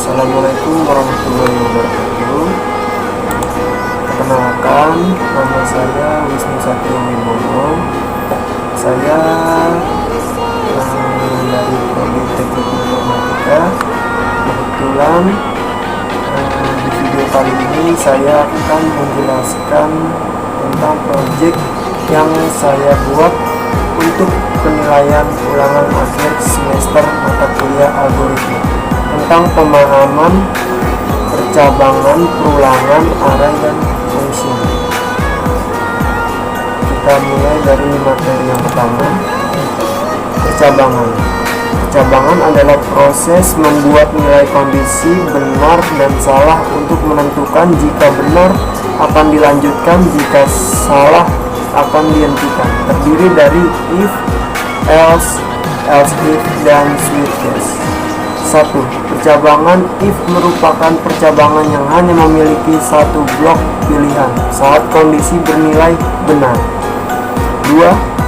Assalamualaikum warahmatullahi wabarakatuh. Perkenalkan, nama saya Wisnu Satrio Wibowo. Saya dari Prodi Teknik Informatika. Kebetulan di video kali ini saya akan menjelaskan tentang proyek yang saya buat untuk penilaian ulangan akhir semester mata kuliah algoritma tentang pemahaman percabangan, perulangan, array, dan fungsi. Kita mulai dari materi yang pertama, percabangan. Percabangan adalah proses membuat nilai kondisi benar dan salah untuk menentukan jika benar akan dilanjutkan, jika salah akan dihentikan. Terdiri dari if, else, else if, dan switch case. 1. Percabangan if merupakan percabangan yang hanya memiliki satu blok pilihan saat kondisi bernilai benar. 2.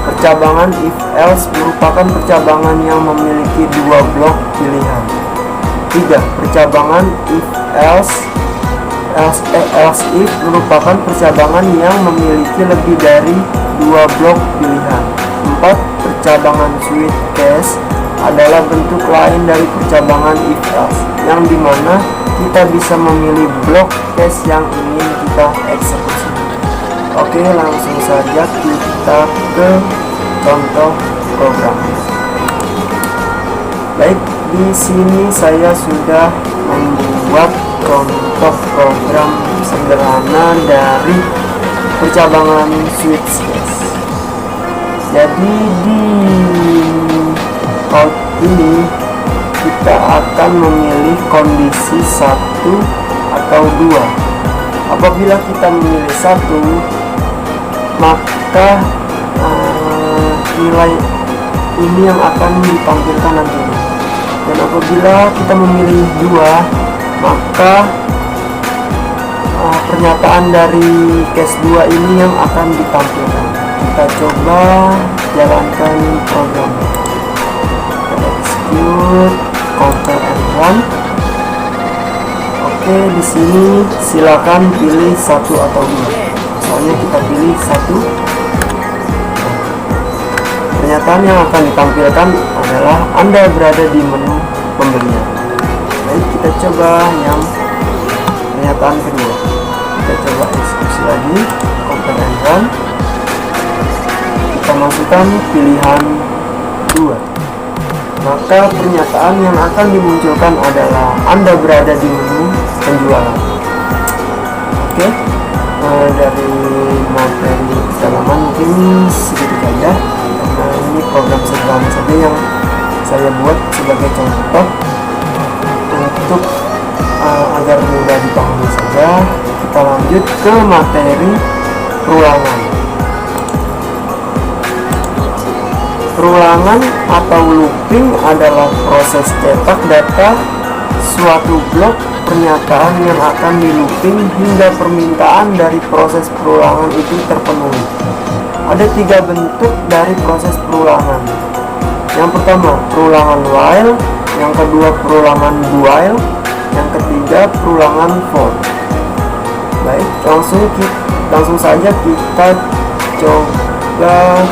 Percabangan if else merupakan percabangan yang memiliki dua blok pilihan. 3. Percabangan if else if merupakan percabangan yang memiliki lebih dari dua blok pilihan. 4. Percabangan switch case adalah bentuk lain dari percabangan if else, yang dimana kita bisa memilih blok case yang ingin kita eksekusi. Oke, langsung saja kita ke contoh program. Baik, di sini saya sudah membuat contoh program sederhana dari percabangan switch case. Jadi di out ini kita akan memilih kondisi 1 atau 2. Apabila kita memilih 1, maka nilai ini yang akan ditampilkan nantinya. Dan apabila kita memilih 2, maka pernyataan dari case 2 ini yang akan ditampilkan. Kita coba jalankan programnya. Compare and run. Oke, di sini silakan pilih 1 atau 2. Soalnya kita pilih 1. Pernyataan yang akan ditampilkan adalah Anda berada di menu pembelian. Baik, kita coba yang pernyataan kedua. Kita coba eksekusi lagi, compare and run. Kita masukkan pilihan 2. Maka pernyataan yang akan dimunculkan adalah Anda berada di menu penjualan. Oke, dari materi pendalaman mungkin segitu saja, karena ini program sederhana saja yang saya buat sebagai contoh untuk agar mudah dipahami saja. Kita lanjut ke materi perulangan. Perulangan atau looping adalah proses cetak data suatu blok pernyataan yang akan di looping hingga permintaan dari proses perulangan itu terpenuhi. Ada 3 bentuk dari proses perulangan. Yang pertama, perulangan while. Yang kedua, perulangan while. Yang ketiga, perulangan for. Baik, langsung saja kita coba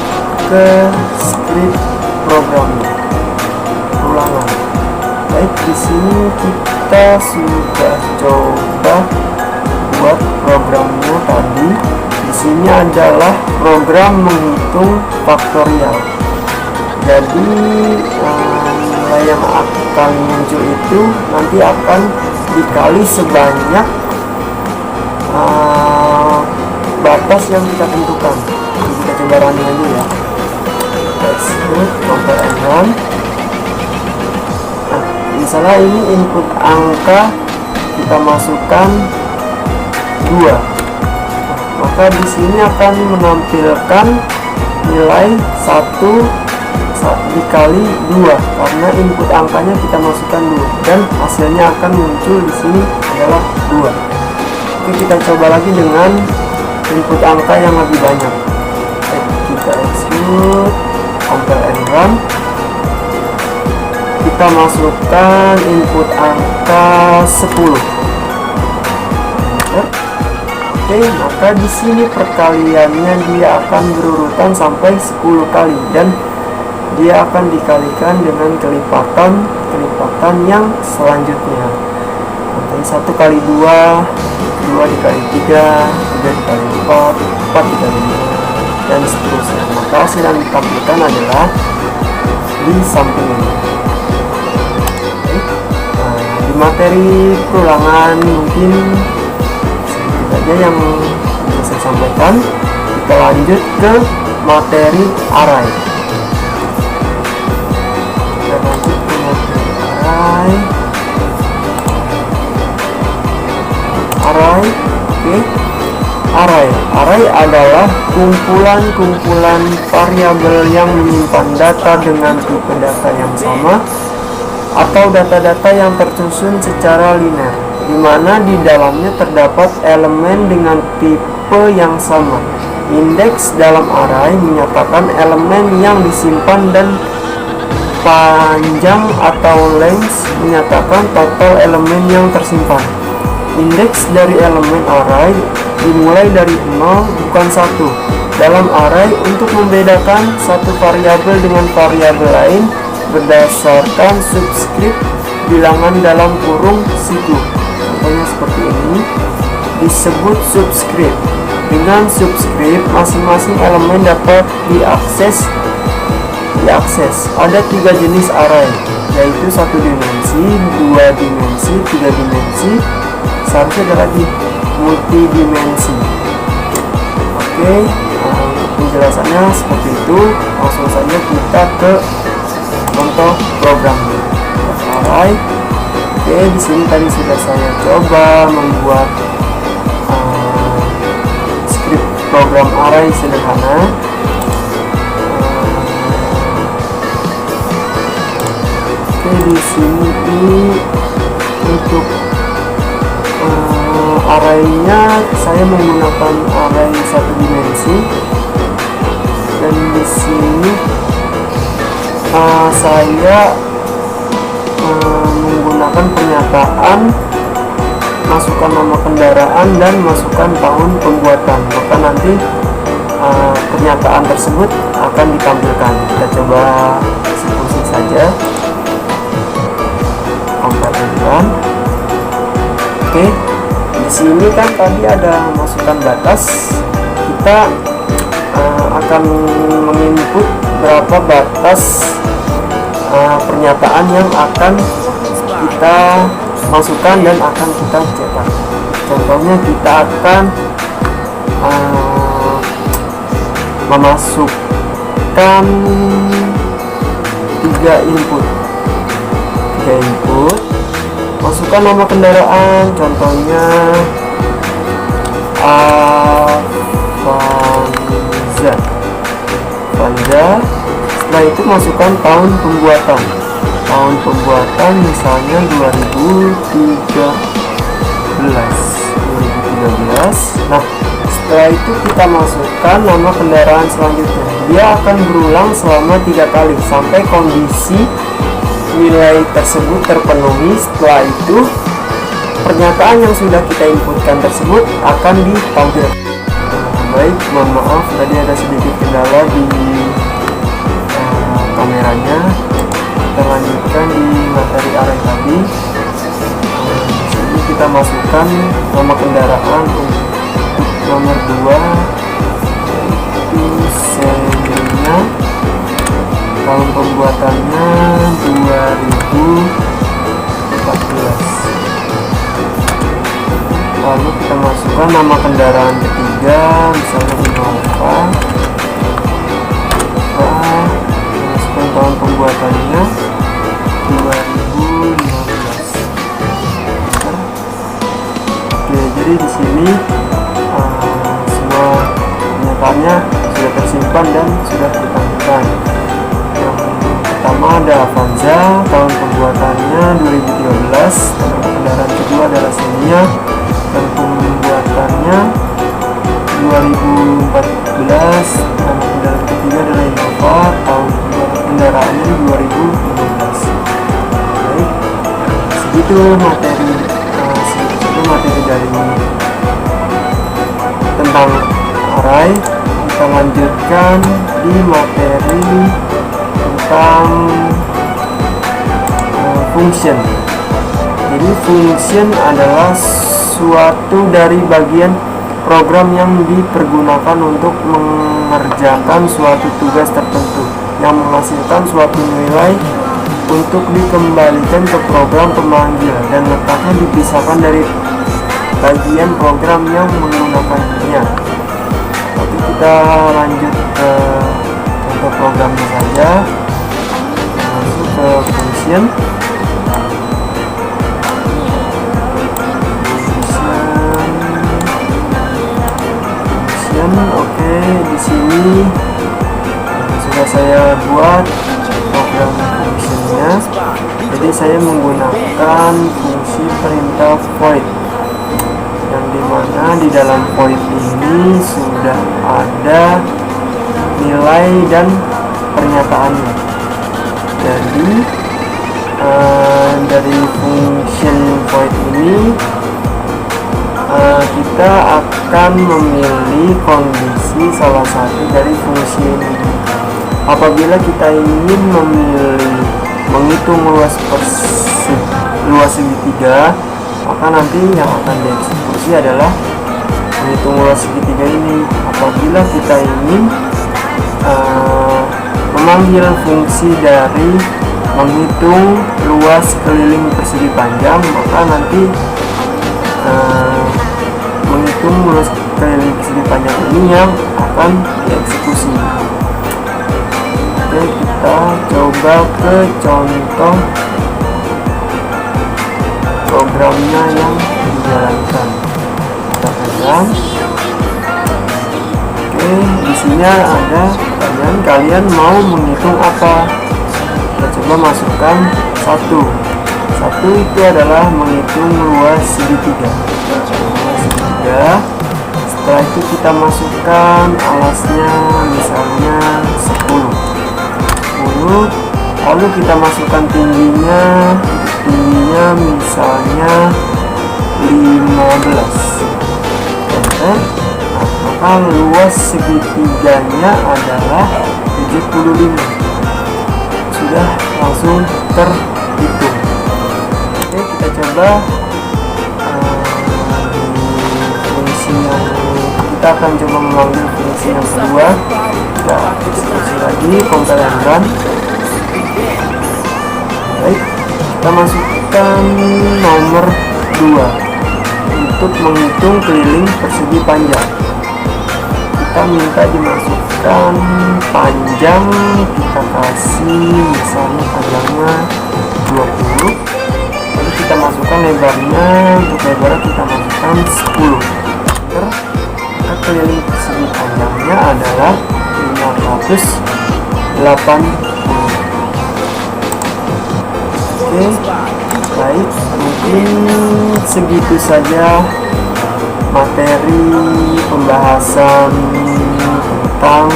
ke script programnya. Ulangan. Baik, di sini kita sudah coba buat programnya tadi. Di sini adalah program menghitung faktorial. Jadi nilai yang akan muncul itu nanti akan dikali sebanyak batas yang kita tentukan. Jadi kita coba running aja ya. Execute, compare and run. Nah, misalnya ini input angka kita masukkan 2. Maka di sini akan menampilkan nilai 1 dikali 2 karena input angkanya kita masukkan 2 dan hasilnya akan muncul di sini adalah 2. Oke, kita coba lagi dengan input angka yang lebih banyak. Kita execute, compare and run. Kita masukkan input angka angka 10. Oke, maka di sini perkaliannya dia akan berurutan sampai 10 kali dan dia akan dikalikan dengan kelipatan yang selanjutnya. Nanti 1 kali 2, 2 dikali 3, 3 dikali 4, 4 dikali 5, dan seterusnya. Maka hasil yang ditampilkan adalah di samping ini. Nah, di materi perulangan mungkin sedikit aja yang bisa saya sampaikan. Kita lanjut ke materi array. Kita lanjut ke materi array. Oke. Array adalah kumpulan variabel yang menyimpan data dengan tipe data yang sama atau data-data yang tersusun secara linear, di mana di dalamnya terdapat elemen dengan tipe yang sama. Indeks dalam array menyatakan elemen yang disimpan dan panjang atau length menyatakan total elemen yang tersimpan. Indeks dari elemen array dimulai dari 0 bukan 1. Dalam array untuk membedakan satu variabel dengan variabel lain berdasarkan subscript bilangan dalam kurung siku. Contohnya seperti ini, disebut subscript. Dengan subscript masing-masing elemen dapat diakses. Ada 3 jenis array, yaitu 1 dimensi, 2 dimensi, 3 dimensi. Seharusnya ada lagi multidimensi. Oke, untuk penjelasannya seperti itu. Langsung saja kita ke contoh programnya. Array. Oke, di sini tadi sudah saya coba membuat script program array sederhana. Oke, di sini untuk arraynya saya menggunakan array 1 dimensi, dan di sini saya menggunakan pernyataan masukkan nama kendaraan dan masukkan tahun pembuatan. Maka nanti pernyataan tersebut akan ditampilkan. Kita coba eksekusi saja. Compare. Oke. Di sini kan tadi ada masukkan batas. Kita akan menginput berapa batas pernyataan yang akan kita masukkan dan akan kita cetak. Contohnya kita akan memasukkan 3 input. Masukkan nama kendaraan, contohnya Avanza. Setelah itu masukkan tahun pembuatan. Tahun pembuatan misalnya 2013. Nah, setelah itu kita masukkan nama kendaraan selanjutnya. Dia akan berulang selama 3 kali sampai kondisi nilai tersebut terpenuhi. Setelah itu pernyataan yang sudah kita inputkan tersebut akan ditampilkan. Baik, mohon maaf tadi ada sedikit kendala di kameranya. Kita lanjutkan di materi array tadi. Di sini kita masukkan nama kendaraan untuk nomor 2, yaitu Serena. Tahun pembuatannya 2014. Lalu kita masukkan nama kendaraan ketiga, misalnya Innova. Masukkan tahun pembuatannya 2015. Oke, jadi di sini semua pernyataannya sudah tersimpan dan sudah ditampilkan. Pertama ada Avanza, tahun pembuatannya 2013. Nama kendaraan kedua adalah Xenia, dan pembuatannya 2014. Nama kendaraan ketiga adalah Innova, tahun kendaraannya 2015. Baik, Itu materi dari tentang array. Kita lanjutkan di materi tentang function. Jadi function adalah suatu dari bagian program yang dipergunakan untuk mengerjakan suatu tugas tertentu yang menghasilkan suatu nilai untuk dikembalikan ke program pemanggil, dan letaknya dipisahkan dari bagian program yang menggunakannya. Oke, kita lanjut ke contoh programnya saja. Masuk ke function. Oke, di sini sudah saya buat program fungsinya. Jadi saya menggunakan fungsi perintah void, yang dimana di dalam void ini sudah ada nilai dan pernyataannya. Jadi dari function void ini kita akan memilih kondisi salah satu dari fungsi ini. Apabila kita ingin menghitung luas segitiga, maka nanti yang akan dieksekusi adalah menghitung luas segitiga ini. Apabila kita ingin memanggil fungsi dari menghitung luas keliling persegi panjang, maka nanti menghitung luas keliling persegi panjang ini yang akan dieksekusi. Oke, kita coba ke contoh programnya yang dijalankan. Kita pegang. Oke, di sini ada kalian mau menghitung apa? Kita coba masukkan satu itu adalah menghitung luas segitiga. Setelah itu kita masukkan alasnya, misalnya 10, lalu kita masukkan tingginya misalnya 15. Maka luas segitiganya adalah 75. Sudah langsung terhitung. Oke, kita coba kita akan coba memanggil fungsi yang kedua. Kita eksekusi lagi, compile and run. Baik, kita masukkan nomor 2 untuk menghitung keliling persegi panjang. Kita minta dimasukkan panjang, kita kasih misalnya panjangnya 20. Lalu kita masukkan lebarnya, untuk lebarnya kita masukkan 10 meter. Maka keliling persegi panjangnya adalah 580. Oke, baik, mungkin segitu saja materi pembahasan tentang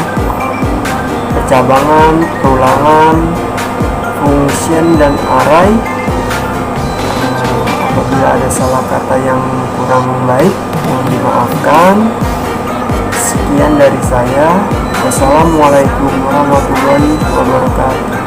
percabangan, perulangan, function, dan array. Apabila ada salah kata yang kurang baik, mohon dimaafkan. Sekian dari saya. Wassalamualaikum warahmatullahi wabarakatuh.